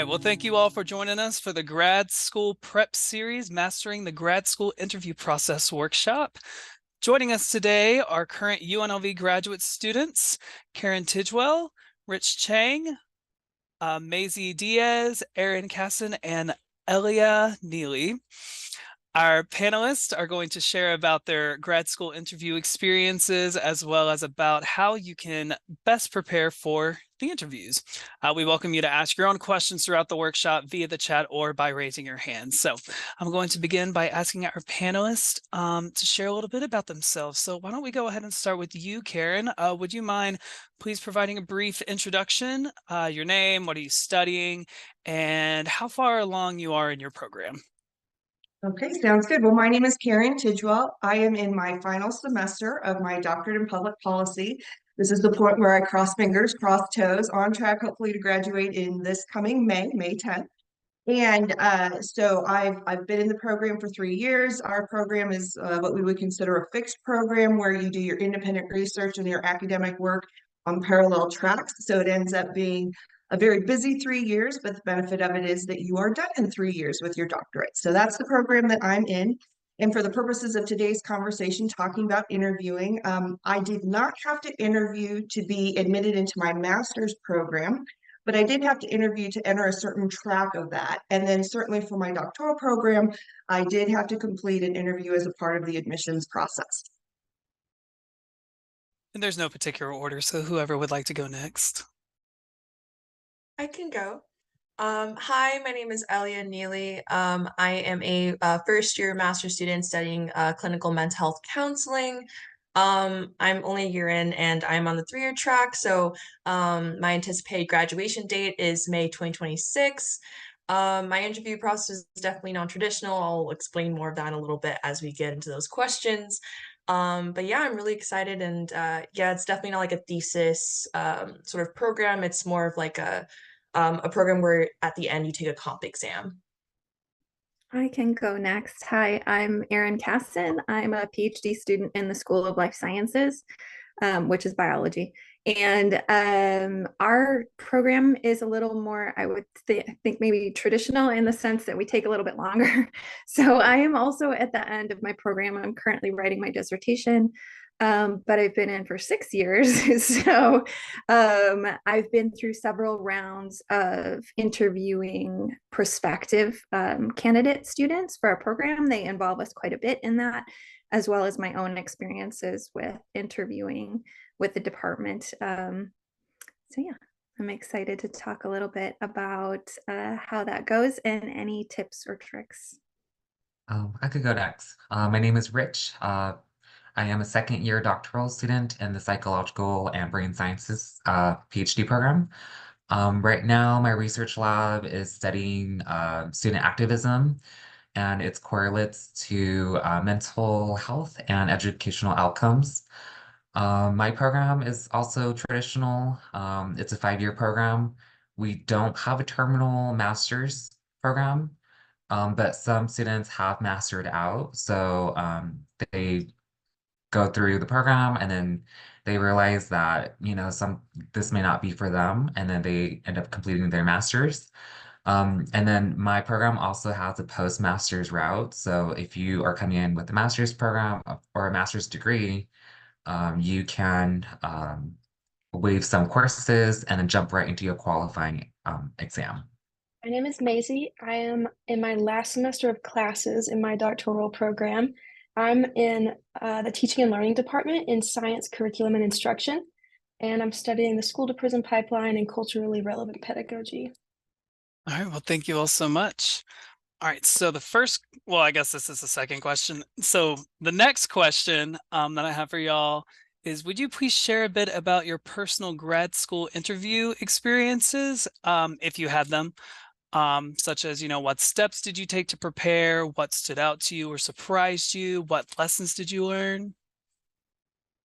right. Well, thank you all for joining us for the Grad School Prep Series, Mastering the Grad School Interview Process Workshop. Joining us today are current UNLV graduate students, Karin Tidgewell, Chang, Maizie Dyess, Erin, Cassin, and Elia, Neeley. Our panelists are going to share about their grad school interview experiences, as well as about how you can best prepare for the interviews. We welcome you to ask your own questions throughout the workshop via the chat or by raising your hand. So I'm going to begin by asking our panelists to share a little bit about themselves. So why don't we go ahead and start with you, Karin? Would you mind please providing a brief introduction, your name, what are you studying, and how far along you are in your program? Okay, sounds good. Well, my name is Karin Tidgewell. I am in my final semester of my doctorate in public policy. This is the point where I cross fingers, cross toes, on track hopefully to graduate in this coming May 10th. And so I've been in the program for 3 years. Our program is what we would consider a fixed program where you do your independent research and your academic work on parallel tracks. So it ends up being a very busy 3 years, but the benefit of it is that you are done in 3 years with your doctorate. So that's the program that I'm in. And for the purposes of today's conversation, talking about interviewing, I did not have to interview to be admitted into my master's program, but I did have to interview to enter a certain track of that. And then certainly for my doctoral program, I did have to complete an interview as a part of the admissions process. And there's no particular order, so whoever would like to go next. I can go. Hi, my name is Elia Neeley. I am a first-year master's student studying clinical mental health counseling. I'm only a year in and I'm on the 3-year track, so my anticipated graduation date is May 2026. My interview process is definitely non-traditional. I'll explain more of that in a little bit as we get into those questions. But yeah, I'm really excited, and yeah, it's definitely not like a thesis sort of program. It's more of like a program where at the end you take a comp exam. I can go next. Hi, I'm Erin Cassin. I'm a PhD student in the School of Life Sciences, which is biology. And our program is a little more, I would think maybe traditional in the sense that we take a little bit longer. So I am also at the end of my program. I'm currently writing my dissertation, but I've been in for 6 years. So I've been through several rounds of interviewing prospective candidate students for our program. They involve us quite a bit in that, as well as my own experiences with interviewing with the department. So yeah, I'm excited to talk a little bit about how that goes and any tips or tricks. I could go next. My name is Rich. I am a second-year doctoral student in the Psychological and Brain Sciences PhD program. Right now, my research lab is studying student activism and its correlates to mental health and educational outcomes. My program is also traditional. It's a 5-year program. We don't have a terminal master's program, but some students have mastered out. So they go through the program and then they realize that, this may not be for them, and then they end up completing their master's. And then my program also has a post-master's route. So if you are coming in with a master's program or a master's degree, you can waive some courses and then jump right into your qualifying exam. My name is Maizie. I am in my last semester of classes in my doctoral program. I'm in the teaching and learning department in science, curriculum, and instruction, and I'm studying the school to prison pipeline and culturally relevant pedagogy. All right, well, thank you all so much. All right, so I guess this is the second question. So the next question that I have for y'all is, would you please share a bit about your personal grad school interview experiences, if you had them, such as, what steps did you take to prepare, what stood out to you or surprised you, what lessons did you learn?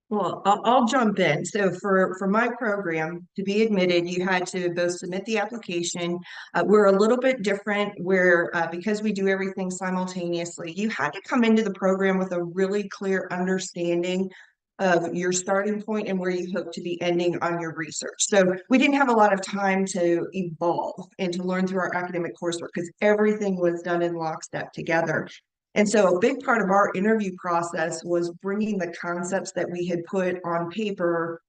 Well, I'll jump in. So for my program to be admitted, you had to both submit the application. We're a little bit different where because we do everything simultaneously, you had to come into the program with a really clear understanding of your starting point and where you hope to be ending on your research. So we didn't have a lot of time to evolve and to learn through our academic coursework because everything was done in lockstep together. And so a big part of our interview process was bringing the concepts that we had put on paper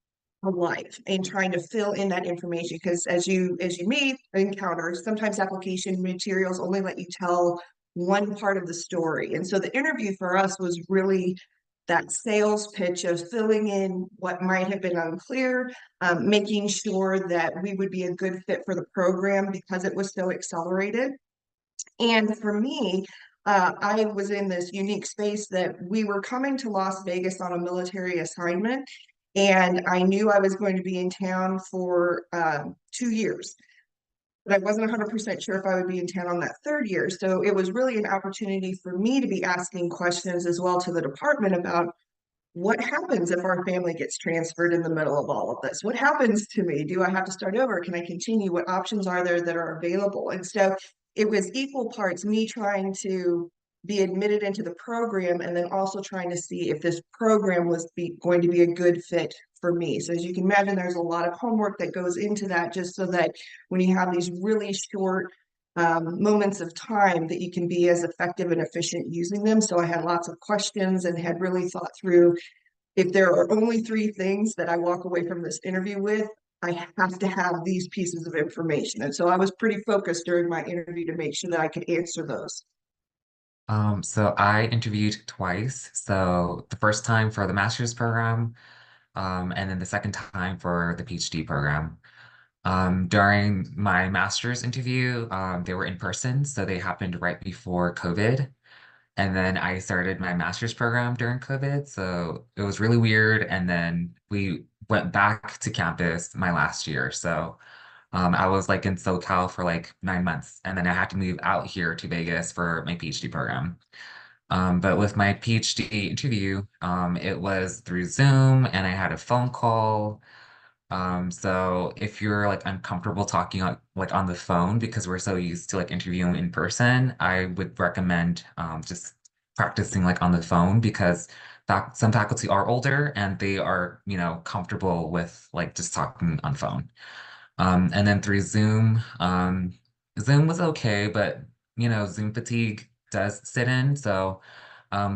alive and trying to fill in that information, because as you may encounter, sometimes application materials only let you tell one part of the story. And so the interview for us was really that sales pitch of filling in what might have been unclear, making sure that we would be a good fit for the program because it was so accelerated. And for me, I was in this unique space that we were coming to Las Vegas on a military assignment, and I knew I was going to be in town for 2 years. But I wasn't 100% sure if I would be in town on that third year. So it was really an opportunity for me to be asking questions as well to the department about what happens if our family gets transferred in the middle of all of this? What happens to me? Do I have to start over? Can I continue? What options are there that are available? And so it was equal parts me trying to be admitted into the program and then also trying to see if this program was going to be a good fit for me. So as you can imagine, there's a lot of homework that goes into that just so that when you have these really short moments of time that you can be as effective and efficient using them. So I had lots of questions and had really thought through, if there are only 3 things that I walk away from this interview with, I have to have these pieces of information. And so I was pretty focused during my interview to make sure that I could answer those. So I interviewed twice. So the first time for the master's program, and then the second time for the PhD program. During my master's interview, they were in person, so they happened right before COVID. And then I started my master's program during COVID, so it was really weird. And then we went back to campus my last year. So I was like in SoCal for like 9 months, and then I had to move out here to Vegas for my PhD program. But with my PhD interview, it was through Zoom and I had a phone call. So if you're like uncomfortable talking like on the phone because we're so used to like interviewing in person, I would recommend just practicing like on the phone because some faculty are older and they are, comfortable with like just talking on phone. And then through Zoom, Zoom was okay, but Zoom fatigue does sit in. So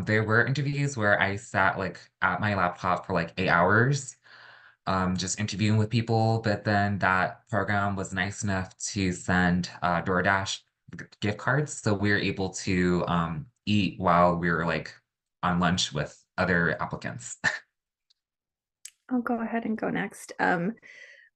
there were interviews where I sat like at my laptop for like 8 hours, just interviewing with people. But then that program was nice enough to send DoorDash gift cards, so we were able to eat while we were like on lunch with other applicants. I'll go ahead and go next.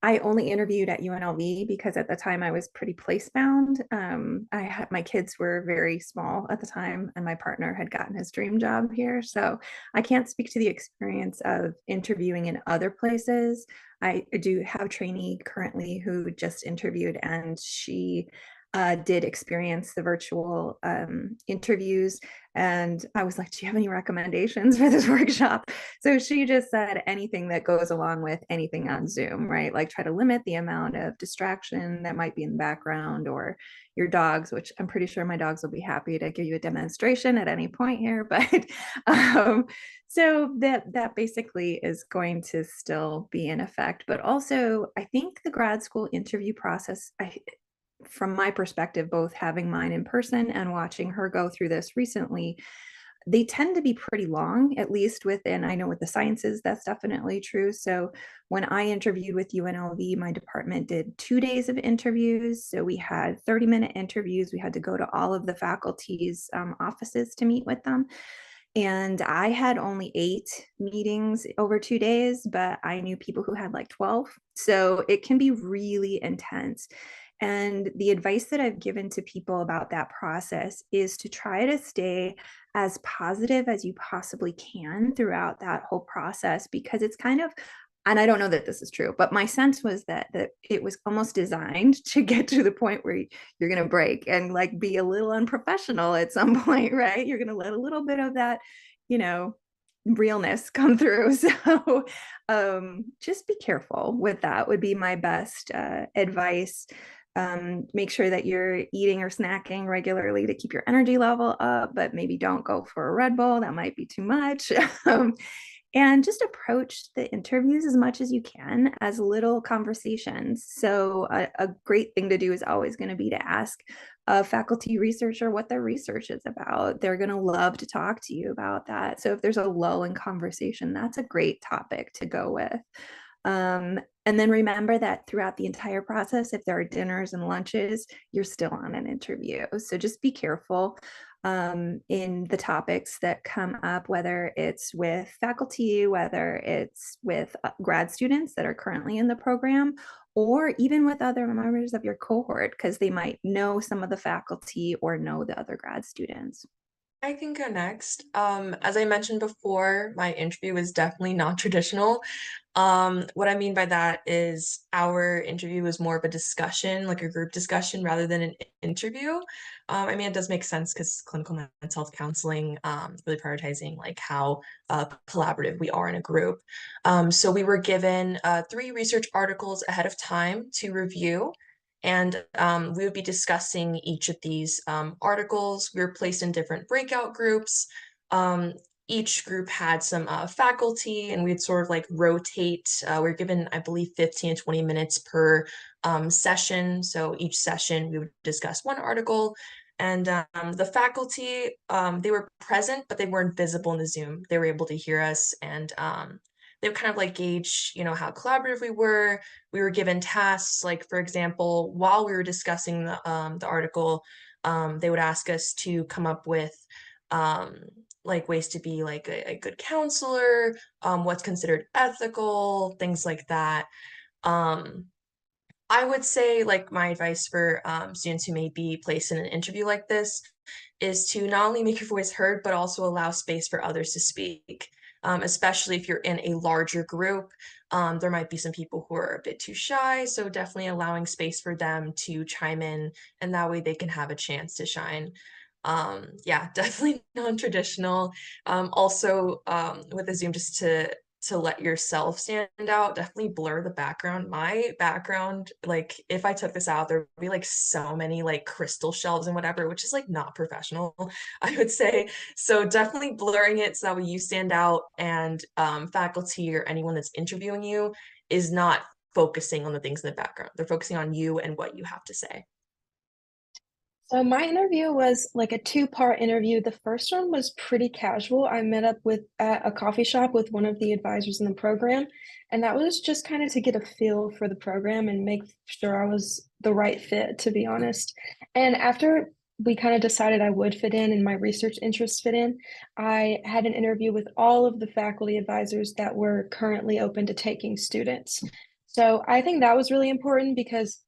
I only interviewed at UNLV because at the time I was pretty place bound. My kids were very small at the time, and my partner had gotten his dream job here. So I can't speak to the experience of interviewing in other places. I do have a trainee currently who just interviewed, and she did experience the virtual interviews. And I was like, do you have any recommendations for this workshop? So she just said anything that goes along with anything on Zoom, right? Like try to limit the amount of distraction that might be in the background, or your dogs, which I'm pretty sure my dogs will be happy to give you a demonstration at any point here. But so that basically is going to still be in effect. But also, I think the grad school interview process, from my perspective, both having mine in person and watching her go through this recently, they tend to be pretty long, at least within, I know with the sciences, that's definitely true. So when I interviewed with UNLV, my department did 2 days of interviews. So we had 30-minute interviews. We had to go to all of the faculty's offices to meet with them. And I had only 8 meetings over 2 days, but I knew people who had like 12. So it can be really intense. And the advice that I've given to people about that process is to try to stay as positive as you possibly can throughout that whole process, because it's kind of, and I don't know that this is true, but my sense was that it was almost designed to get to the point where you're going to break and like be a little unprofessional at some point, right? You're going to let a little bit of that, realness come through. So just be careful with that would be my best advice. Make sure that you're eating or snacking regularly to keep your energy level up, but maybe don't go for a Red Bull. That might be too much. And just approach the interviews as much as you can as little conversations. So a great thing to do is always going to be to ask a faculty researcher what their research is about. They're going to love to talk to you about that. So if there's a lull in conversation, that's a great topic to go with. And then remember that throughout the entire process, if there are dinners and lunches, you're still on an interview. So just be careful in the topics that come up, whether it's with faculty, whether it's with grad students that are currently in the program, or even with other members of your cohort, because they might know some of the faculty or know the other grad students. I can go next. As I mentioned before, my interview was definitely not traditional. What I mean by that is our interview was more of a discussion, like a group discussion rather than an interview. I mean, it does make sense because clinical mental health counseling really prioritizing like how collaborative we are in a group. So we were given 3 research articles ahead of time to review. And we would be discussing each of these articles. We were placed in different breakout groups. Each group had some faculty, and we'd sort of like rotate. We were given, I believe, 15 to 20 minutes per session. So each session we would discuss one article. And the faculty, they were present, but they weren't visible in the Zoom. They were able to hear us, and they would kind of like gauge, how collaborative we were. We were given tasks, like for example, while we were discussing the article, they would ask us to come up with like ways to be like a good counselor, what's considered ethical, things like that. Um, I would say like my advice for students who may be placed in an interview like this is to not only make your voice heard, but also allow space for others to speak. Especially if you're in a larger group, there might be some people who are a bit too shy. So definitely allowing space for them to chime in, and that way they can have a chance to shine. Yeah, definitely non-traditional. Also, with the Zoom, just to let yourself stand out, definitely blur the background. My background, like if I took this out, there would be like so many like crystal shelves and whatever, which is like not professional, I would say. So definitely blurring it so that way you stand out, and faculty or anyone that's interviewing you is not focusing on the things in the background. They're focusing on you and what you have to say. So my interview was like a 2-part interview. The first one was pretty casual. I met up with at a coffee shop with one of the advisors in the program, and that was just kind of to get a feel for the program and make sure I was the right fit, to be honest. And after we kind of decided I would fit in and my research interests fit in, I had an interview with all of the faculty advisors that were currently open to taking students. So I think that was really important because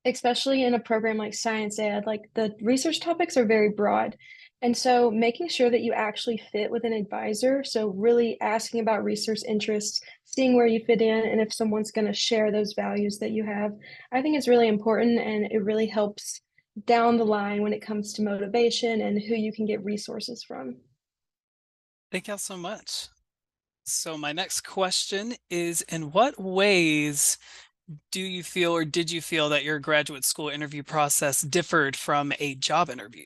especially in a program like science ed, like the research topics are very broad. And so making sure that you actually fit with an advisor, so really asking about research interests, seeing where you fit in, and if someone's going to share those values that you have, I think it's really important, and it really helps down the line when it comes to motivation and who you can get resources from. Thank y'all so much. So my next question is, in what ways do you feel or did you feel that your graduate school interview process differed from a job interview?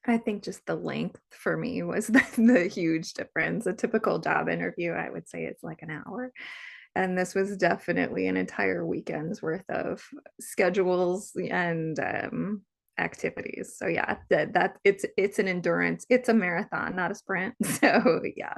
I think just the length for me was the huge difference. A typical job interview, I would say it's like an hour. And this was definitely an entire weekend's worth of schedules and activities. So yeah, that it's an endurance, it's a marathon, not a sprint. So yeah.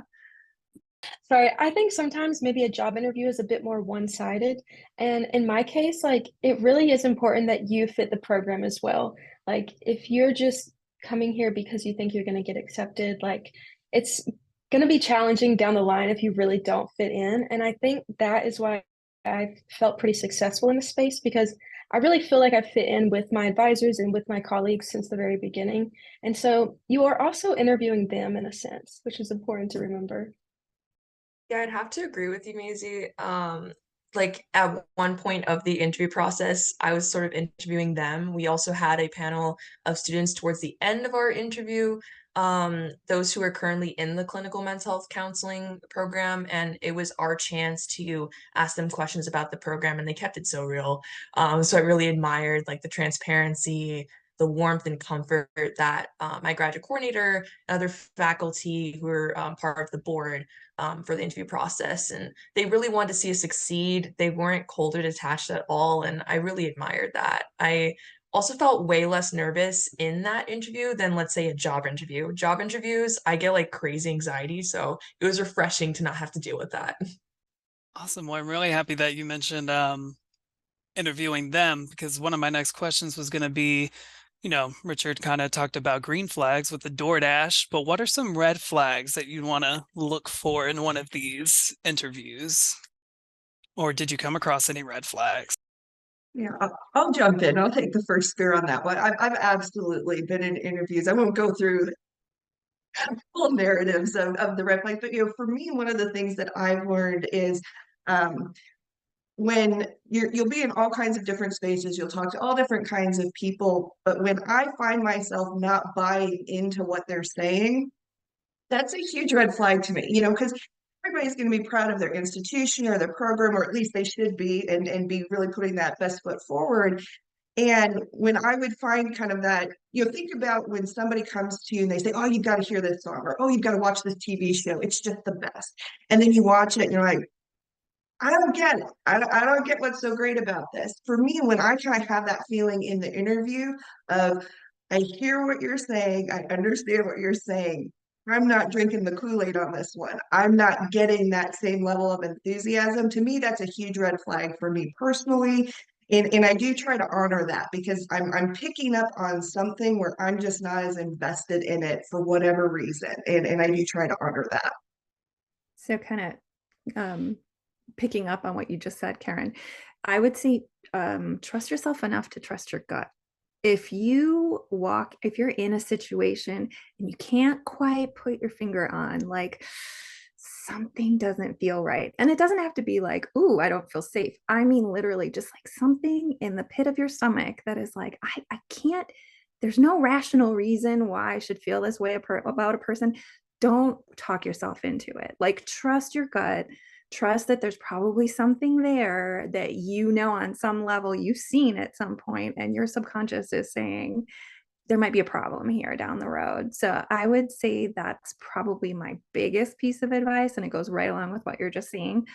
Sorry, I think sometimes maybe a job interview is a bit more one-sided. And in my case, like it really is important that you fit the program as well. Like if you're just coming here because you think you're going to get accepted, like it's going to be challenging down the line if you really don't fit in. And I think that is why I've felt pretty successful in the space, because I really feel like I fit in with my advisors and with my colleagues since the very beginning. And so you are also interviewing them in a sense, which is important to remember. Yeah, I'd have to agree with you, Maisie. Like at one point of the interview process, I was sort of interviewing them. We also had a panel of students towards the end of our interview, those who are currently in the clinical mental health counseling program, and it was our chance to ask them questions about the program, and they kept it so real. So I really admired like the transparency, the warmth and comfort that my graduate coordinator and other faculty who were part of the board for the interview process. And they really wanted to see us succeed. They weren't cold or detached at all. And I really admired that. I also felt way less nervous in that interview than, let's say, a job interview. Job interviews, I get like crazy anxiety. So it was refreshing to not have to deal with that. Awesome. Well, I'm really happy that you mentioned interviewing them, because one of my next questions was going to be, Richard kind of talked about green flags with the DoorDash, but what are some red flags that you'd want to look for in one of these interviews? Or did you come across any red flags? Yeah, I'll jump in. I'll take the first spear on that one. I've absolutely been in interviews. I won't go through full narratives of the red flags, but for me, one of the things that I've learned is um, when you'll be in all kinds of different spaces, you'll talk to all different kinds of people, but when I find myself not buying into what they're saying, that's a huge red flag to me, because everybody's going to be proud of their institution or their program, or at least they should be, and be really putting that best foot forward. And when I would find kind of that, think about when somebody comes to you and they say, oh, you've got to hear this song, or oh, you've got to watch this TV show. It's just the best. And then you watch it and you're like, I don't get it. I don't get what's so great about this. For me, when I kind of have that feeling in the interview of, I hear what you're saying, I understand what you're saying. I'm not drinking the Kool-Aid on this one. I'm not getting that same level of enthusiasm. To me, that's a huge red flag for me personally. And I do try to honor that, because I'm picking up on something where I'm just not as invested in it for whatever reason. And I do try to honor that. So kind of picking up on what you just said, Karin, I would say trust yourself enough to trust your gut. If you're in a situation and you can't quite put your finger on, like, something doesn't feel right. And it doesn't have to be like, ooh, I don't feel safe. I mean, literally just like something in the pit of your stomach that is like, I can't, there's no rational reason why I should feel this way about a person. Don't talk yourself into it. Like, trust your gut. Trust that there's probably something there that on some level you've seen at some point, and your subconscious is saying there might be a problem here down the road. So I would say that's probably my biggest piece of advice, and it goes right along with what you're just saying.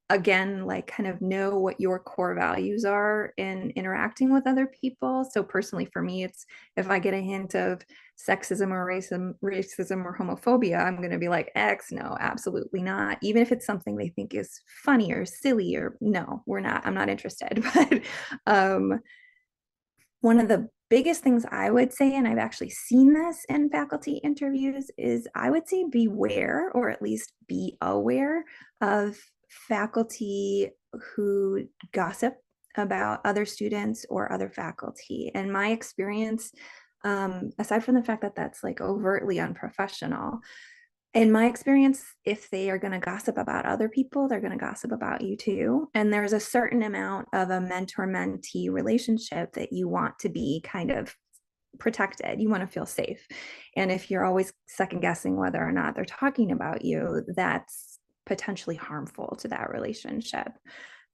Again, like, kind of know what your core values are in interacting with other people. So personally for me, it's if I get a hint of sexism or racism or homophobia, I'm going to be like, X, no, absolutely not. Even if it's something they think is funny or silly, or no, I'm not interested. But one of the biggest things I would say, and I've actually seen this in faculty interviews, is I would say beware, or at least be aware of faculty who gossip about other students or other faculty. In my experience, aside from the fact that that's like overtly unprofessional, in my experience, if they are going to gossip about other people, they're going to gossip about you too. And there's a certain amount of a mentor-mentee relationship that you want to be kind of protected. You want to feel safe. And if you're always second guessing whether or not they're talking about you, that's potentially harmful to that relationship.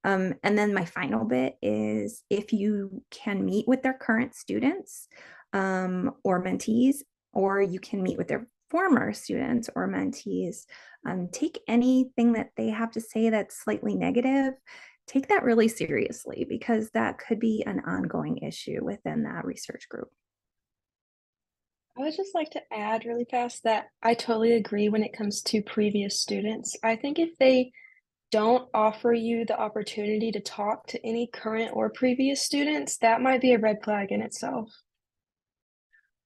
And then my final bit is, if you can meet with their current students or mentees, or you can meet with their former students or mentees, take anything that they have to say that's slightly negative, take that really seriously, because that could be an ongoing issue within that research group. I would just like to add really fast that I totally agree when it comes to previous students. I think if they don't offer you the opportunity to talk to any current or previous students, that might be a red flag in itself.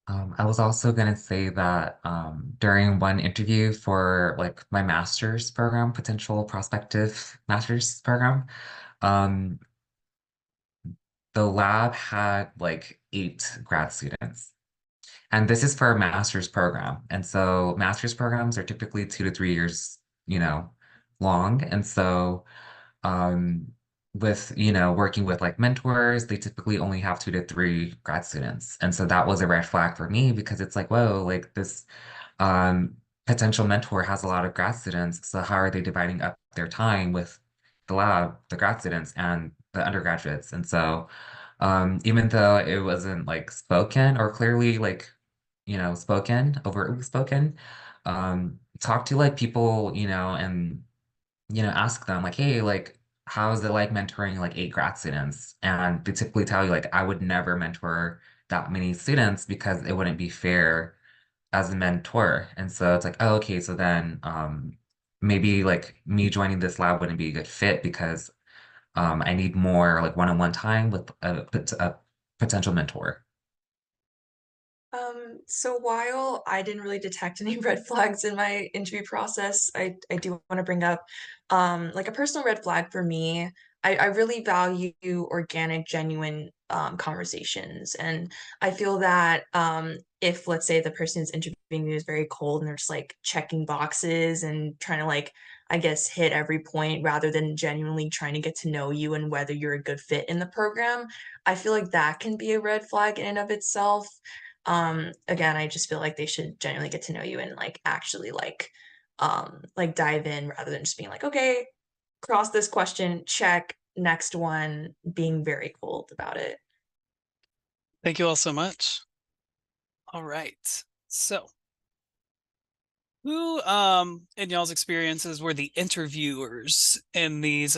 I was also gonna say that during one interview for like my master's program, potential prospective master's program, um, the lab had like 8 grad students. And this is for a master's program. And so master's programs are typically 2 to 3 years, long. And so um, with, working with like mentors, they typically only have 2 to 3 grad students. And so that was a red flag for me, because it's like, whoa, like this um, potential mentor has a lot of grad students. So how are they dividing up their time with the lab, the grad students, and the undergraduates? And so Even though it wasn't like spoken or clearly like, spoken, overtly spoken. Talk to like people, and ask them like, hey, like, how is it like mentoring like 8 grad students? And they typically tell you like, I would never mentor that many students because it wouldn't be fair as a mentor. And so it's like, oh, okay, so then maybe like me joining this lab wouldn't be a good fit because I need more like one-on-one time with a potential mentor. So while I didn't really detect any red flags in my interview process, I do want to bring up like a personal red flag for me. I really value organic, genuine conversations. And I feel that if, let's say, the person who's interviewing you is very cold and they're just like checking boxes and trying to like, I guess, hit every point rather than genuinely trying to get to know you and whether you're a good fit in the program, I feel like that can be a red flag in and of itself. Again, I just feel like they should genuinely get to know you and like actually like dive in rather than just being like, okay, cross this question, check, next one, being very cold about it. Thank you all so much. All right. So who in y'all's experiences were the interviewers in these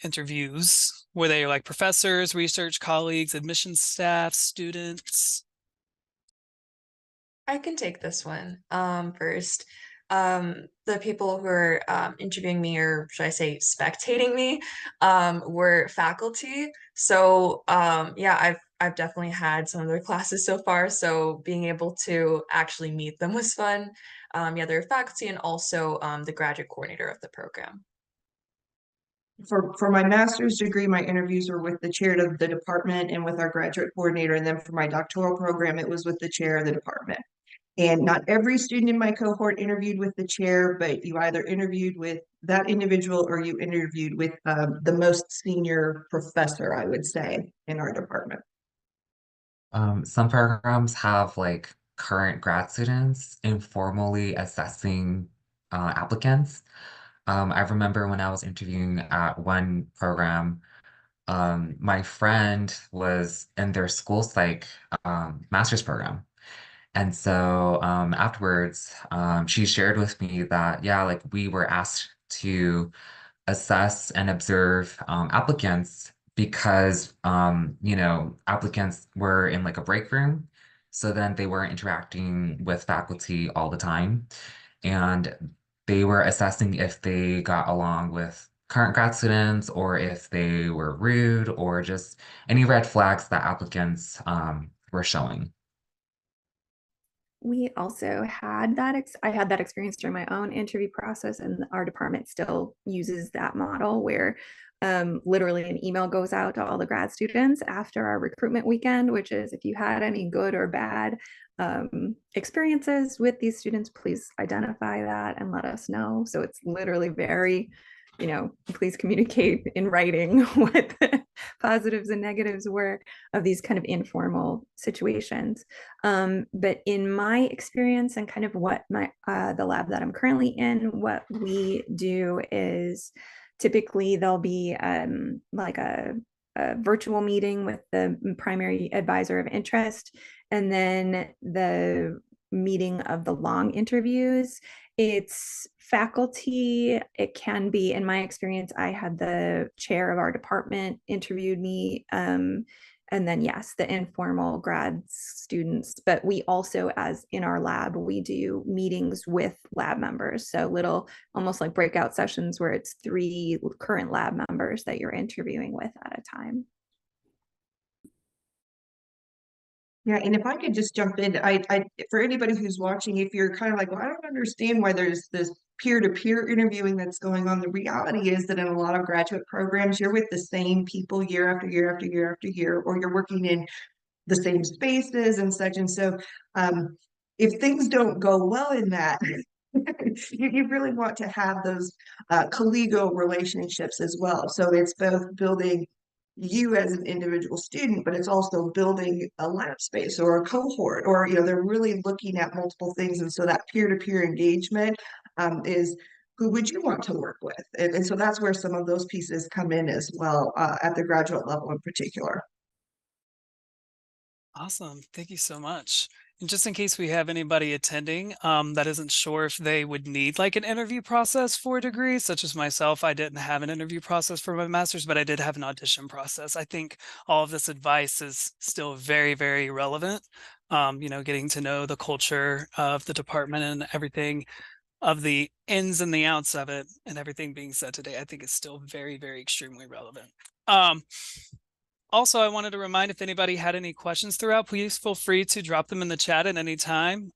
interviews? Were they like professors, research colleagues, admissions staff, students? I can take this one first. The people who are interviewing me, or should I say spectating me, were faculty. So yeah, I've definitely had some of their classes so far. So being able to actually meet them was fun. Yeah, they're faculty and also the graduate coordinator of the program. For my master's degree, my interviews were with the chair of the department and with our graduate coordinator. And then for my doctoral program, it was with the chair of the department. And not every student in my cohort interviewed with the chair, but you either interviewed with that individual or you interviewed with the most senior professor, I would say, in our department. Some programs have like current grad students informally assessing applicants. I remember when I was interviewing at one program, my friend was in their school psych master's program. And so afterwards, she shared with me that, yeah, like we were asked to assess and observe applicants because, applicants were in like a break room. So then they weren't interacting with faculty all the time. And they were assessing if they got along with current grad students or if they were rude or just any red flags that applicants were showing. We also had that, I had that experience during my own interview process, and our department still uses that model where literally an email goes out to all the grad students after our recruitment weekend, which is if you had any good or bad experiences with these students, please identify that and let us know. So it's literally very, please communicate in writing what the positives and negatives were of these kind of informal situations. But in my experience and kind of what the lab that I'm currently in, what we do is typically there'll be like a virtual meeting with the primary advisor of interest, and then the meeting of the long interviews. It's faculty. It can be, in my experience, I had the chair of our department interviewed me. And then, yes, the informal grad students. But we also, as in our lab, we do meetings with lab members. So little, almost like breakout sessions where it's 3 current lab members that you're interviewing with at a time. Yeah, and if I could just jump in, for anybody who's watching, if you're kind of like, well, I don't understand why there's this peer-to-peer interviewing that's going on. The reality is that in a lot of graduate programs, you're with the same people year after year after year after year, or you're working in the same spaces and such. And so, if things don't go well in that, you really want to have those collegial relationships as well. So it's both building you as an individual student, but it's also building a lab space or a cohort, or they're really looking at multiple things. And so that peer-to-peer engagement is who would you want to work with? And so that's where some of those pieces come in as well at the graduate level in particular. Awesome. Thank you so much. And just in case we have anybody attending that isn't sure if they would need like an interview process for a degree, such as myself, I didn't have an interview process for my master's, but I did have an audition process. I think all of this advice is still very, very relevant. Getting to know the culture of the department and everything of the ins and the outs of it and everything being said today, I think is still very, very extremely relevant. Also, I wanted to remind if anybody had any questions throughout, please feel free to drop them in the chat at any time.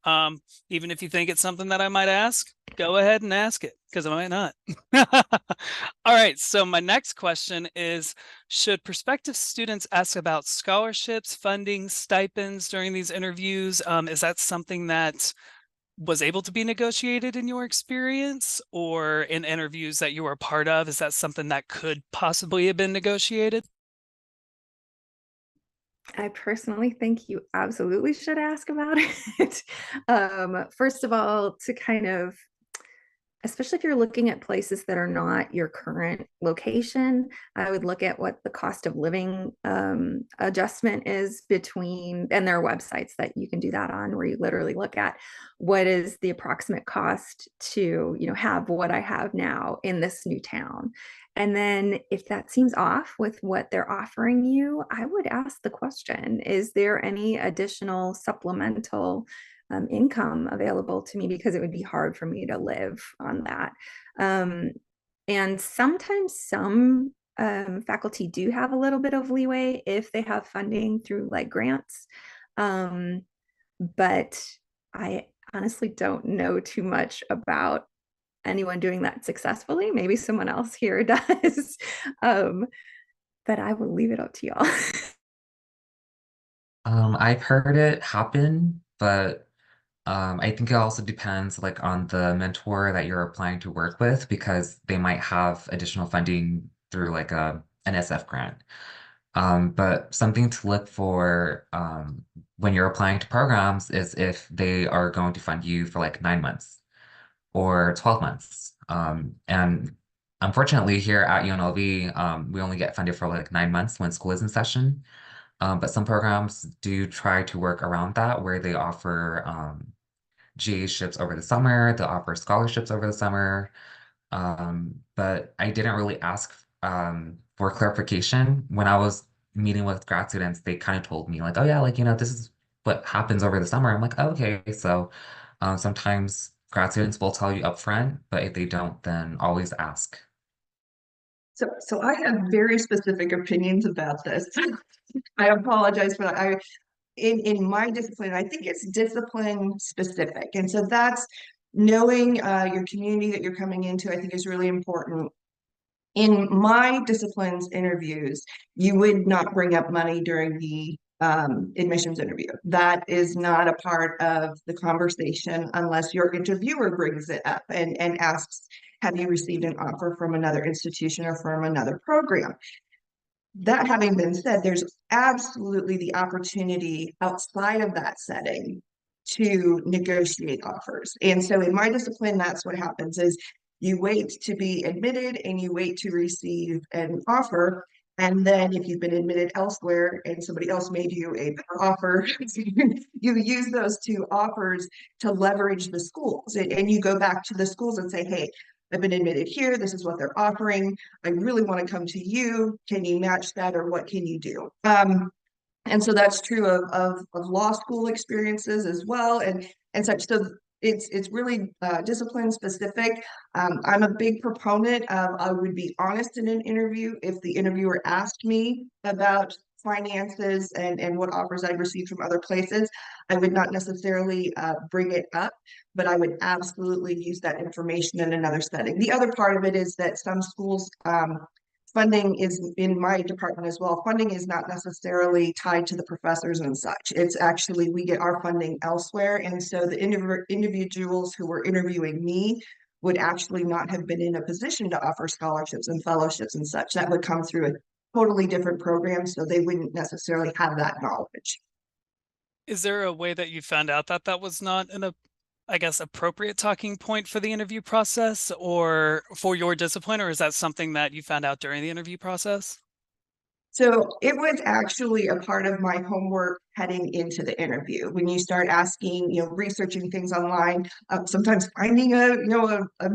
Even if you think it's something that I might ask, go ahead and ask it because I might not. All right, so my next question is, should prospective students ask about scholarships, funding, stipends during these interviews? Is that something that was able to be negotiated in your experience or in interviews that you were a part of? Is that something that could possibly have been negotiated? I personally think you absolutely should ask about it. First of all, to kind of, especially if you're looking at places that are not your current location, I would look at what the cost of living adjustment is between, and there are websites that you can do that on where you literally look at what is the approximate cost to, have what I have now in this new town. And then if that seems off with what they're offering you, I would ask the question, is there any additional supplemental income available to me, because it would be hard for me to live on that. And sometimes some faculty do have a little bit of leeway if they have funding through like grants. But I honestly don't know too much about anyone doing that successfully. Maybe someone else here does. But I will leave it up to y'all. I've heard it happen, but I think it also depends like on the mentor that you're applying to work with because they might have additional funding through like an SF grant. But something to look for when you're applying to programs is if they are going to fund you for like 9 months or 12 months. And unfortunately, here at UNLV, we only get funded for like 9 months when school is in session. But some programs do try to work around that where they offer GA-ships over the summer, they'll offer scholarships over the summer. But I didn't really ask for clarification. When I was meeting with grad students, they kind of told me like, oh yeah, like, this is what happens over the summer. I'm like, oh, okay. So sometimes grad students will tell you upfront, but if they don't, then always ask. So I have very specific opinions about this. I apologize for that. In my discipline, I think it's discipline specific. And so that's knowing your community that you're coming into, I think is really important. In my discipline's interviews, you would not bring up money during the admissions interview. That is not a part of the conversation unless your interviewer brings it up and asks, have you received an offer from another institution or from another program? That having been said, there's absolutely the opportunity outside of that setting to negotiate offers. And so in my discipline, that's what happens is you wait to be admitted and you wait to receive an offer. And then if you've been admitted elsewhere and somebody else made you a better offer, you use those two offers to leverage the schools. And you go back to the schools and say, hey, I've been admitted here. This is what they're offering. I really want to come to you. Can you match that, or what can you do? And so that's true of law school experiences as well, and such. So it's really discipline specific. I'm a big proponent of I would be honest in an interview. If the interviewer asked me about finances and what offers I've received from other places, I would not necessarily bring it up, but I would absolutely use that information in another setting. The other part of it is that some schools funding is in my department as well. Funding is not necessarily tied to the professors and such. It's actually, we get our funding elsewhere. And so the individuals who were interviewing me would actually not have been in a position to offer scholarships and fellowships and such. That would come through a totally different program. So they wouldn't necessarily have that knowledge. Is there a way that you found out that that was not I guess, appropriate talking point for the interview process or for your discipline, or is that something that you found out during the interview process? So it was actually a part of my homework heading into the interview. When you start asking, researching things online, sometimes finding a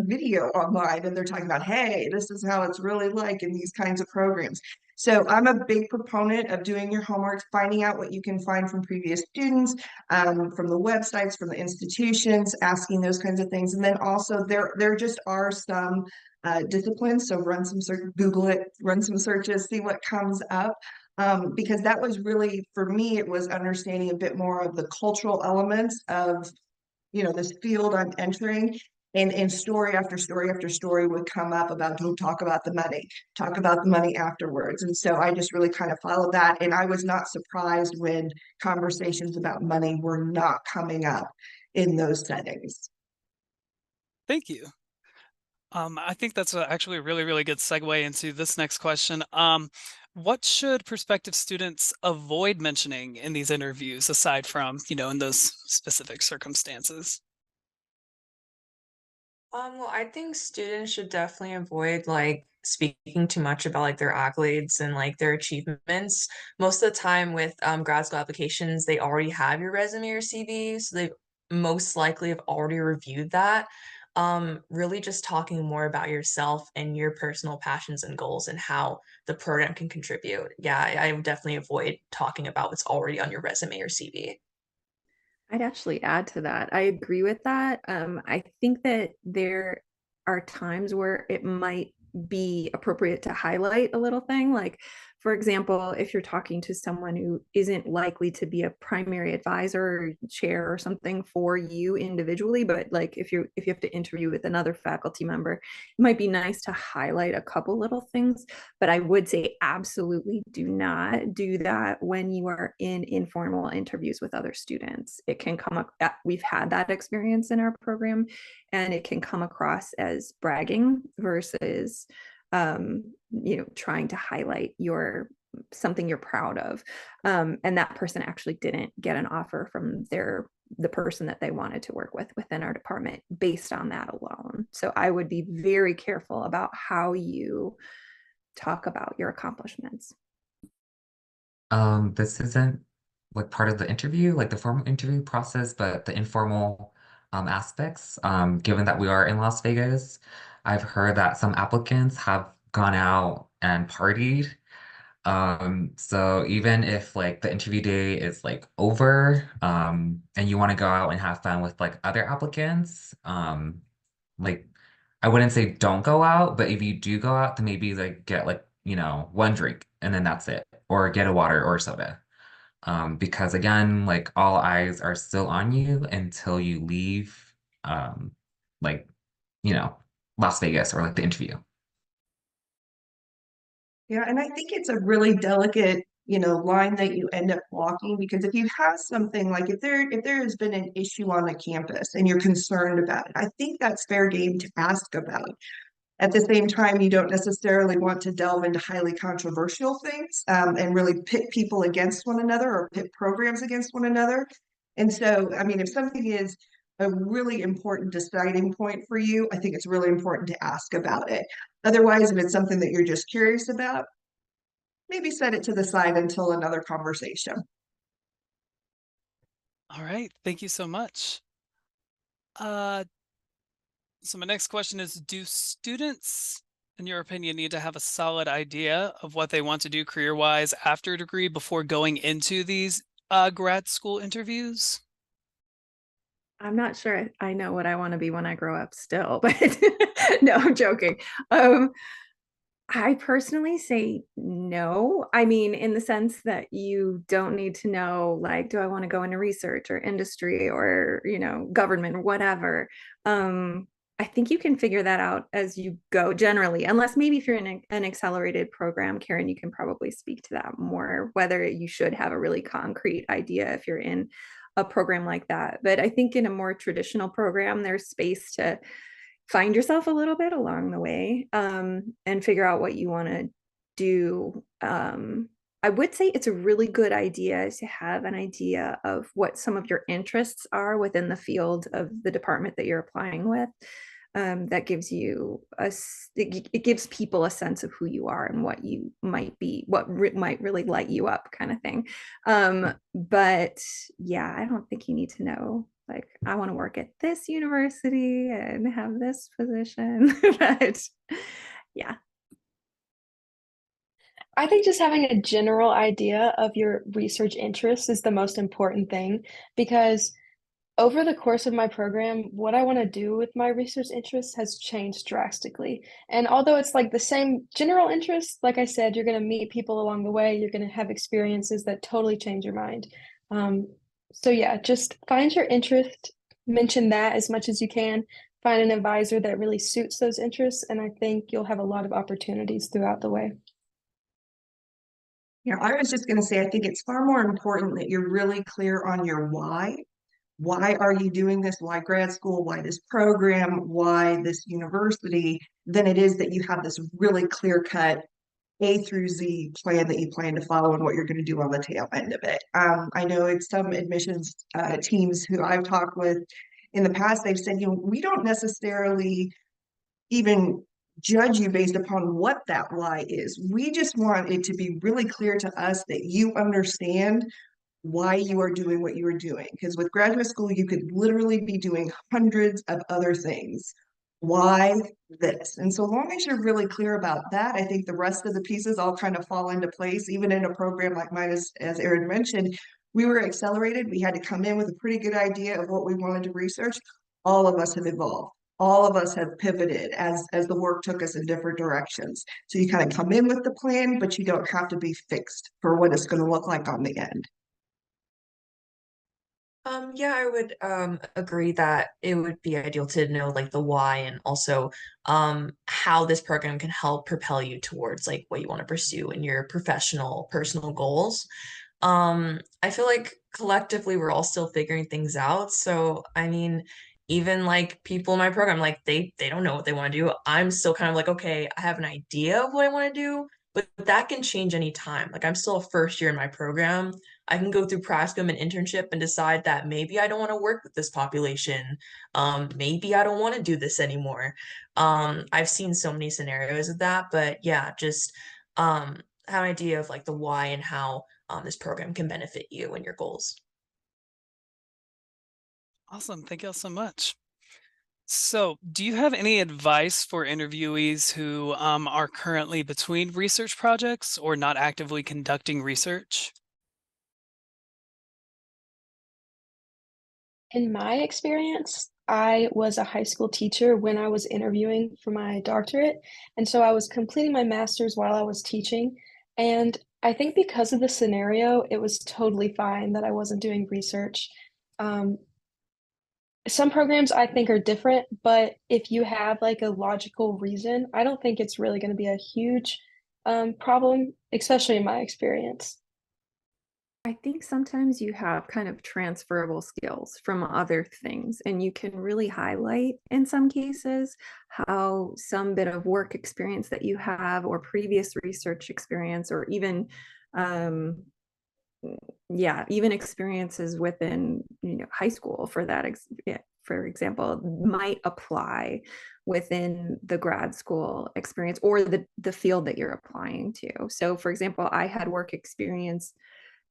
video online, and they're talking about, hey, this is how it's really like in these kinds of programs. So I'm a big proponent of doing your homework, finding out what you can find from previous students, from the websites, from the institutions, asking those kinds of things. And then also there just are some disciplines. So run some search, Google it, run some searches, see what comes up. Because that was really, for me, it was understanding a bit more of the cultural elements of, this field I'm entering. And story after story after story would come up about, don't talk about the money, talk about the money afterwards. And so I just really kind of followed that. And I was not surprised when conversations about money were not coming up in those settings. Thank you. I think that's actually a really, really good segue into this next question. What should prospective students avoid mentioning in these interviews aside from, in those specific circumstances? Well, I think students should definitely avoid like speaking too much about like their accolades and like their achievements. Most of the time with grad school applications, they already have your resume or CV, so they most likely have already reviewed that. Really just talking more about yourself and your personal passions and goals and how the program can contribute. Yeah, I would definitely avoid talking about what's already on your resume or CV. I'd actually add to that. I agree with that. I think that there are times where it might be appropriate to highlight a little thing. Like, for example, if you're talking to someone who isn't likely to be a primary advisor or chair or something for you individually, but like if you have to interview with another faculty member, it might be nice to highlight a couple little things. But I would say absolutely do not do that when you are in informal interviews with other students. It can come up, we've had that experience in our program, and it can come across as bragging versus trying to highlight something you're proud of. And that person actually didn't get an offer from the person that they wanted to work with within our department based on that alone. So I would be very careful about how you talk about your accomplishments. This isn't like part of the interview, like the formal interview process, but the informal aspects. Given that we are in Las Vegas, I've heard that some applicants have gone out and partied. So even if like the interview day is like over, and you want to go out and have fun with like other applicants, like I wouldn't say don't go out, but if you do go out, then maybe like get like, one drink and then that's it, or get a water or soda. Because again, like all eyes are still on you until you leave, um, like, you know, Las Vegas or like the interview. Yeah, and I think it's a really delicate, line that you end up walking, because if you have something like, if there has been an issue on the campus and you're concerned about it, I think that's fair game to ask about. At the same time, you don't necessarily want to delve into highly controversial things, and really pit people against one another or pit programs against one another. And so, I mean, if something is a really important deciding point for you, I think it's really important to ask about it. Otherwise, if it's something that you're just curious about, maybe set it to the side until another conversation. All right, thank you so much. So my next question is, do students, in your opinion, need to have a solid idea of what they want to do career-wise after a degree before going into these grad school interviews? I'm not sure I know what I want to be when I grow up still, but no, I'm joking. I personally say no. I mean, in the sense that you don't need to know, like, do I want to go into research or industry or, government or whatever. I think you can figure that out as you go generally, unless maybe if you're in an accelerated program, Karin, you can probably speak to that more, whether you should have a really concrete idea if you're in a program like that. But I think in a more traditional program, there's space to find yourself a little bit along the way, and figure out what you want to do. I would say it's a really good idea to have an idea of what some of your interests are within the field of the department that you're applying with. that gives you it gives people a sense of who you are and what you might be, what might really light you up, kind of thing. But yeah, I don't think you need to know like I want to work at this university and have this position. But yeah. I think just having a general idea of your research interests is the most important thing because over the course of my program, what I want to do with my research interests has changed drastically. And although it's like the same general interest, like I said, you're going to meet people along the way, you're going to have experiences that totally change your mind. Um, so yeah, just find your interest, mention that as much as you can, find an advisor that really suits those interests, and I think you'll have a lot of opportunities throughout the way. Yeah, I was just going to say, I think it's far more important that you're really clear on your why. Why are you doing this? Why grad school? Why this program? Why this university? Than it is that you have this really clear cut A through Z plan that you plan to follow and what you're going to do on the tail end of it. I know it's some admissions teams who I've talked with in the past, they've said, we don't necessarily even judge you based upon what that why is. We just want it to be really clear to us that you understand why you are doing what you are doing. Because with graduate school, you could literally be doing hundreds of other things. Why this? And so long as you're really clear about that, I think the rest of the pieces all kind of fall into place. Even in a program like mine, as Erin mentioned, we were accelerated. We had to come in with a pretty good idea of what we wanted to research. All of us have evolved. All of us have pivoted as the work took us in different directions. So you kind of come in with the plan, but you don't have to be fixed for what it's going to look like on the end. Yeah, I would agree that it would be ideal to know like the why and also how this program can help propel you towards like what you want to pursue in your professional personal goals. I feel like collectively we're all still figuring things out. So I mean, even like people in my program, like they don't know what they want to do. I'm still kind of like, okay, I have an idea of what I want to do, but that can change any time. Like I'm still a first year in my program. I can go through practicum and internship and decide that maybe I don't want to work with this population. Maybe I don't want to do this anymore. I've seen so many scenarios of that, but yeah, just have an idea of like the why and how this program can benefit you and your goals. Awesome. Thank you all so much. So, do you have any advice for interviewees who are currently between research projects or not actively conducting research? In my experience, I was a high school teacher when I was interviewing for my doctorate. And so I was completing my master's while I was teaching. And I think because of the scenario, it was totally fine that I wasn't doing research. Um, some programs I think are different, but if you have like a logical reason, I don't think it's really going to be a huge problem, especially in my experience. I think sometimes you have kind of transferable skills from other things, and you can really highlight in some cases how some bit of work experience that you have, or previous research experience, or even, yeah, even experiences within high school for that, for example, might apply within the grad school experience or the field that you're applying to. So, for example, I had work experience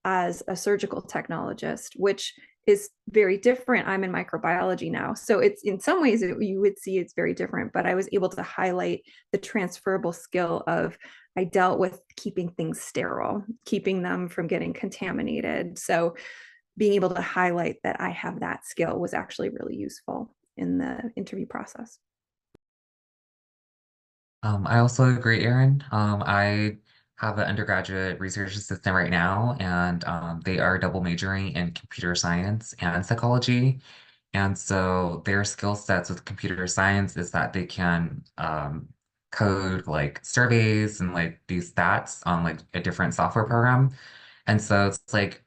as a surgical technologist, which is very different. I'm in microbiology now. So it's in some ways you would see it's very different, but I was able to highlight the transferable skill of I dealt with keeping things sterile, keeping them from getting contaminated. So being able to highlight that I have that skill was actually really useful in the interview process. I also agree, Erin. I have an undergraduate research assistant right now, and they are double majoring in computer science and psychology. And so their skill sets with computer science is that they can code like surveys and like do stats on like a different software program. And so it's like,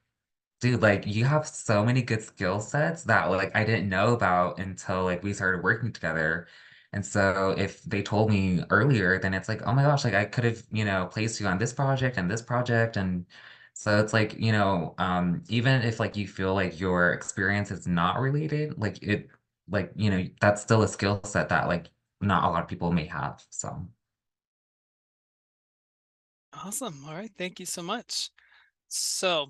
dude, like you have so many good skill sets that like I didn't know about until like we started working together. And so if they told me earlier, then it's like, oh my gosh, like I could have, placed you on this project and this project. And so it's like, even if like you feel like your experience is not related, like like, that's still a skill set that like not a lot of people may have. So Awesome. All right. Thank you so much. So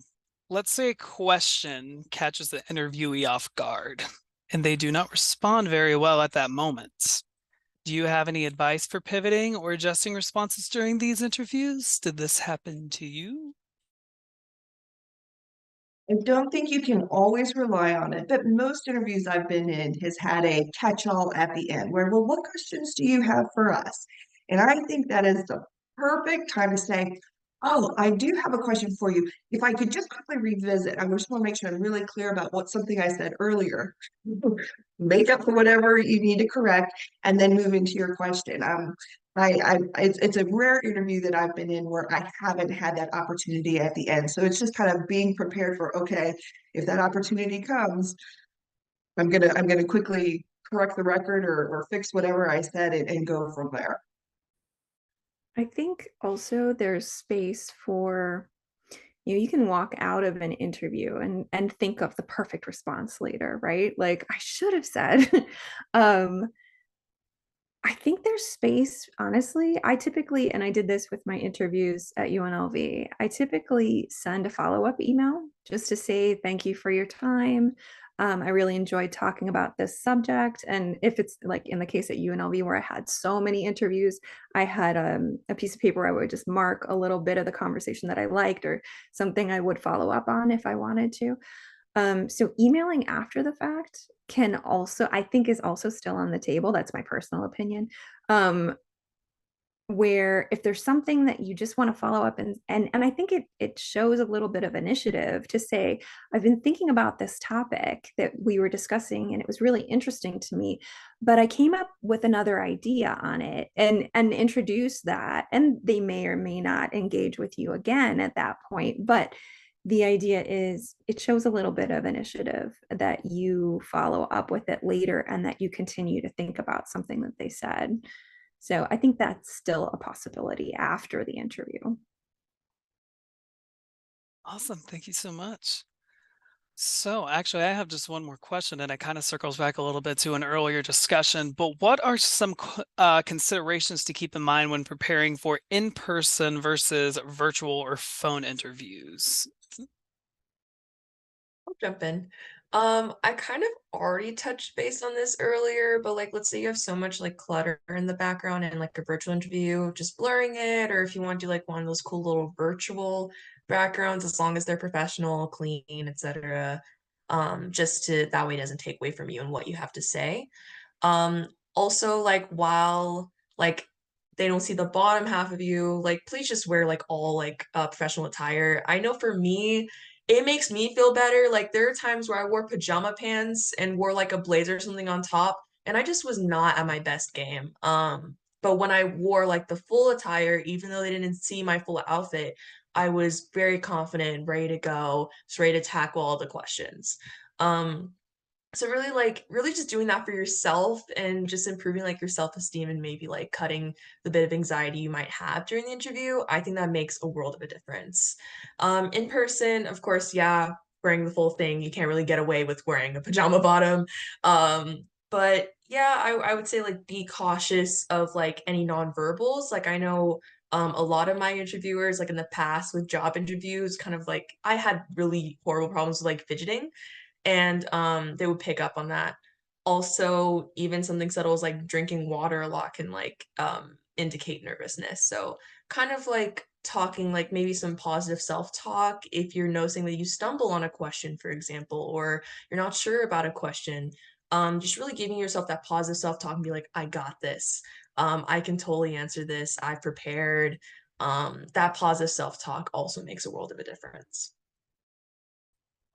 let's say a question catches the interviewee off guard and they do not respond very well at that moment. Do you have any advice for pivoting or adjusting responses during these interviews? Did this happen to you? I don't think you can always rely on it, but most interviews I've been in has had a catch-all at the end where, well, what questions do you have for us? And I think that is the perfect time to say, oh, I do have a question for you. If I could just quickly revisit, I just want to make sure I'm really clear about what something I said earlier. Make up for whatever you need to correct, and then move into your question. It's a rare interview that I've been in where I haven't had that opportunity at the end. So it's just kind of being prepared for, okay, if that opportunity comes, I'm gonna quickly correct the record or fix whatever I said and go from there. I think also there's space for, you can walk out of an interview and think of the perfect response later, right? Like I should have said. um I think there's space, honestly. I typically, and I did this with my interviews at UNLV, I typically send a follow-up email just to say thank you for your time. I really enjoyed talking about this subject. And if it's like in the case at UNLV where I had so many interviews, I had a piece of paper where I would just mark a little bit of the conversation that I liked or something I would follow up on if I wanted to. So emailing after the fact can also, I think, is also still on the table. That's my personal opinion. Where if there's something that you just want to follow up and I think it shows a little bit of initiative to say, I've been thinking about this topic that we were discussing and it was really interesting to me, but I came up with another idea on it and introduce that. And they may or may not engage with you again at that point. But the idea is it shows a little bit of initiative that you follow up with it later and that you continue to think about something that they said. So I think that's still a possibility after the interview. Awesome. Thank you so much. So actually, I have just one more question, and it kind of circles back a little bit to an earlier discussion. But what are some considerations to keep in mind when preparing for in-person versus virtual or phone interviews? I'll jump in. I kind of already touched base on this earlier, but like let's say you have so much like clutter in the background and like a virtual interview, just blurring it, or if you want to do like one of those cool little virtual backgrounds, as long as they're professional, clean, etc. Just to that way it doesn't take away from you and what you have to say. Um, Also like while like they don't see the bottom half of you, like please just wear like all like professional attire. I know for me, it makes me feel better. Like there are times where I wore pajama pants and wore like a blazer or something on top, and I just was not at my best game. But when I wore like the full attire, even though they didn't see my full outfit, I was very confident, ready to go, just ready to tackle all the questions. Um, so really like really just doing that for yourself and just improving like your self-esteem and maybe like cutting the bit of anxiety you might have during the interview, I think that makes a world of a difference. In person, of course, yeah, wearing the full thing, you can't really get away with wearing a pajama bottom. But yeah, I would say like be cautious of like any nonverbals. Like I know a lot of my interviewers like in the past with job interviews kind of like I had really horrible problems with like fidgeting, and they would pick up on that. Also, even something subtle as like drinking water a lot can like indicate nervousness. So kind of like talking like maybe some positive self-talk if you're noticing that you stumble on a question, for example, or you're not sure about a question. Just really giving yourself that positive self-talk and be like, I got this. I can totally answer this. I've prepared. That positive self-talk also makes a world of a difference.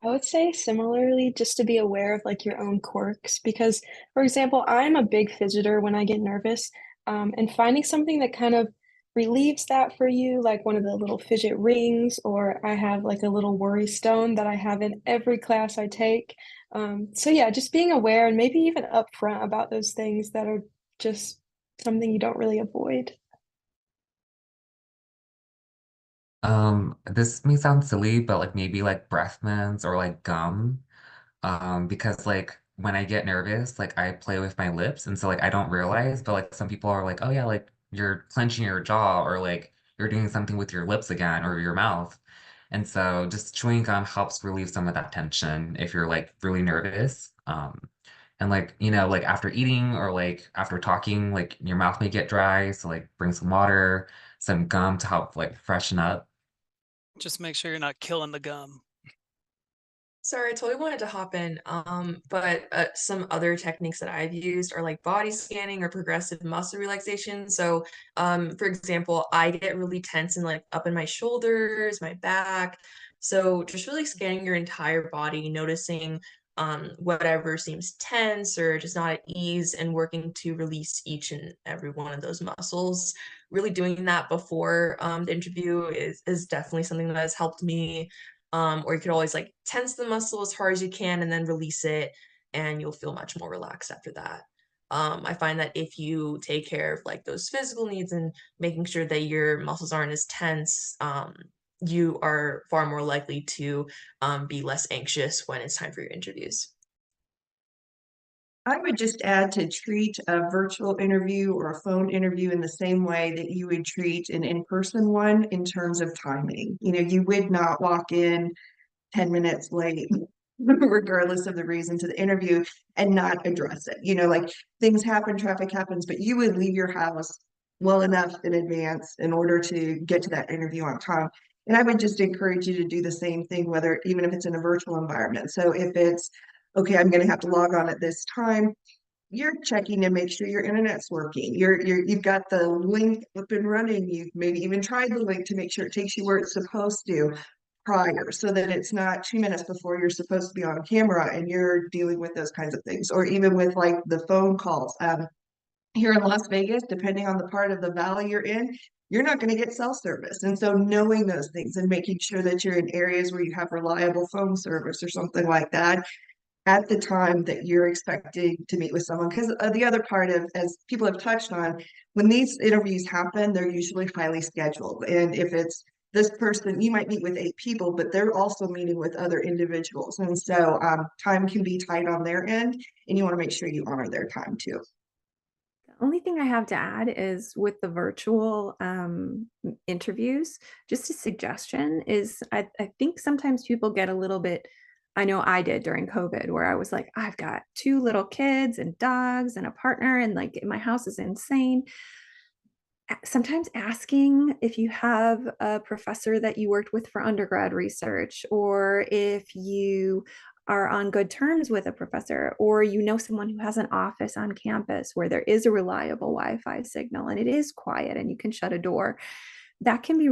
I would say similarly, just to be aware of like your own quirks, because, for example, I'm a big fidgeter when I get nervous, and finding something that kind of relieves that for you, like one of the little fidget rings, or I have like a little worry stone that I have in every class I take. So yeah, just being aware and maybe even upfront about those things that are just something you don't really avoid. This may sound silly, but like maybe like breath mints or like gum. Because like when I get nervous, like I play with my lips, and so like I don't realize, but like some people are like, oh yeah, like you're clenching your jaw, or like you're doing something with your lips again or your mouth. And so just chewing gum helps relieve some of that tension if you're like really nervous. And like, like after eating or like after talking, like your mouth may get dry. So like bring some water, some gum to help like freshen up. Just make sure you're not killing the gum. Sorry, I totally wanted to hop in. But some other techniques that I've used are like body scanning or progressive muscle relaxation. So, for example, I get really tense and like up in my shoulders, my back. So just really scanning your entire body, noticing whatever seems tense or just not at ease, and working to release each and every one of those muscles. Really doing that before the interview is definitely something that has helped me. Or you could always like tense the muscle as hard as you can and then release it, and you'll feel much more relaxed after that. I find that if you take care of like those physical needs and making sure that your muscles aren't as tense, you are far more likely to be less anxious when it's time for your interviews. I would just add to treat a virtual interview or a phone interview in the same way that you would treat an in-person one in terms of timing. You would not walk in 10 minutes late, regardless of the reason to the interview, and not address it. Like things happen, traffic happens, but you would leave your house well enough in advance in order to get to that interview on time. And I would just encourage you to do the same thing, whether even if it's in a virtual environment. So if it's okay, I'm going to have to log on at this time, you're checking to make sure your internet's working. You've got the link up and running. You've maybe even tried the link to make sure it takes you where it's supposed to prior, so that it's not 2 minutes before you're supposed to be on camera and you're dealing with those kinds of things. Or even with like the phone calls. Here in Las Vegas, depending on the part of the valley you're in, you're not going to get cell service. And so knowing those things and making sure that you're in areas where you have reliable phone service or something like that at the time that you're expecting to meet with someone. Because the other part of, as people have touched on, when these interviews happen, they're usually highly scheduled. And if it's this person, you might meet with 8 people, but they're also meeting with other individuals. And so time can be tight on their end, and you want to make sure you honor their time too. The only thing I have to add is with the virtual interviews, just a suggestion is I think sometimes people get a little bit, I know I did during COVID, where I was like, I've got 2 little kids and dogs and a partner, and like my house is insane. Sometimes asking if you have a professor that you worked with for undergrad research, or if you are on good terms with a professor, or someone who has an office on campus where there is a reliable Wi-Fi signal and it is quiet and you can shut a door, that can be a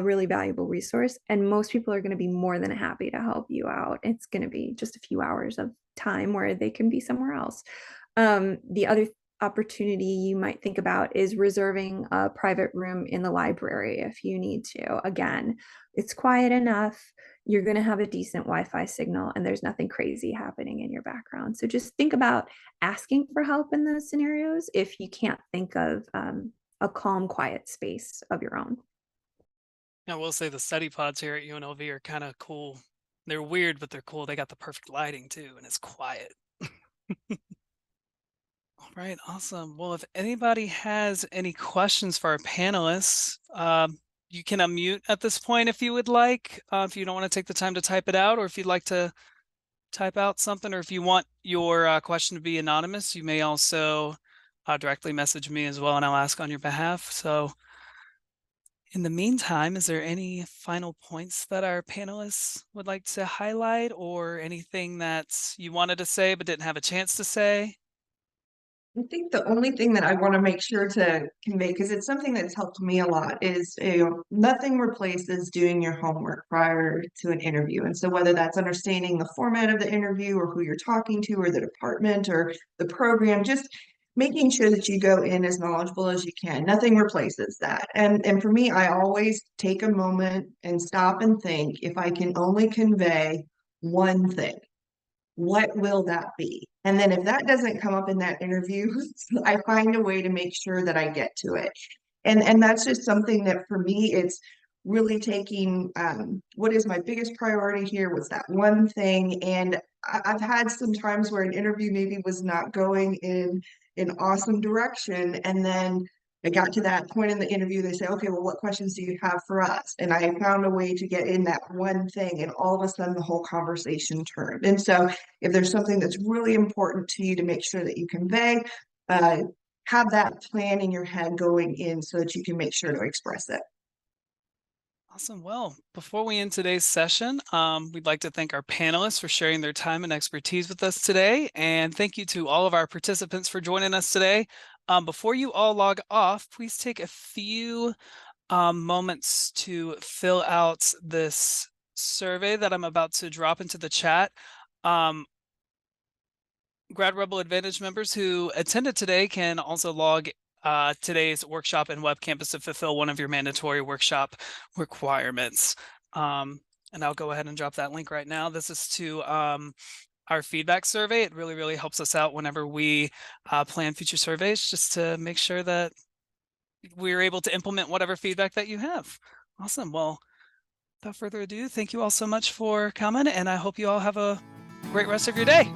really valuable resource. And most people are going to be more than happy to help you out. It's going to be just a few hours of time where they can be somewhere else. The other opportunity you might think about is reserving a private room in the library if you need to. Again, it's quiet enough, you're going to have a decent Wi-Fi signal, and there's nothing crazy happening in your background. So just think about asking for help in those scenarios if you can't think of a calm, quiet space of your own. I will say the study pods here at UNLV are kind of cool. They're weird, but they're cool. They got the perfect lighting too, and it's quiet. All right, awesome. Well, if anybody has any questions for our panelists, you can unmute at this point if you would like, if you don't want to take the time to type it out, or if you'd like to type out something, or if you want your question to be anonymous, you may also directly message me as well, and I'll ask on your behalf. So in the meantime, is there any final points that our panelists would like to highlight, or anything that you wanted to say but didn't have a chance to say? I think the only thing that I want to make sure to convey, because it's something that's helped me a lot, is nothing replaces doing your homework prior to an interview. And so whether that's understanding the format of the interview or who you're talking to or the department or the program, just making sure that you go in as knowledgeable as you can. Nothing replaces that. And for me, I always take a moment and stop and think, if I can only convey one thing, what will that be? And then if that doesn't come up in that interview, I find a way to make sure that I get to it. And that's just something that for me, it's really taking what is my biggest priority here? What's that one thing? And I've had some times where an interview maybe was not going in an awesome direction, and then I got to that point in the interview, they say, okay, well, what questions do you have for us? And I found a way to get in that one thing, and all of a sudden the whole conversation turned. And so if there's something that's really important to you to make sure that you convey, have that plan in your head going in so that you can make sure to express it. Awesome. Well, before we end today's session, we'd like to thank our panelists for sharing their time and expertise with us today. And thank you to all of our participants for joining us today. Before you all log off, please take a few moments to fill out this survey that I'm about to drop into the chat. Grad Rebel Advantage members who attended today can also log today's workshop in Web Campus to fulfill one of your mandatory workshop requirements. And I'll go ahead and drop that link right now. This is to our feedback survey. It really, really helps us out whenever we plan future surveys, just to make sure that we're able to implement whatever feedback that you have. Awesome. Well, without further ado, thank you all so much for coming, and I hope you all have a great rest of your day.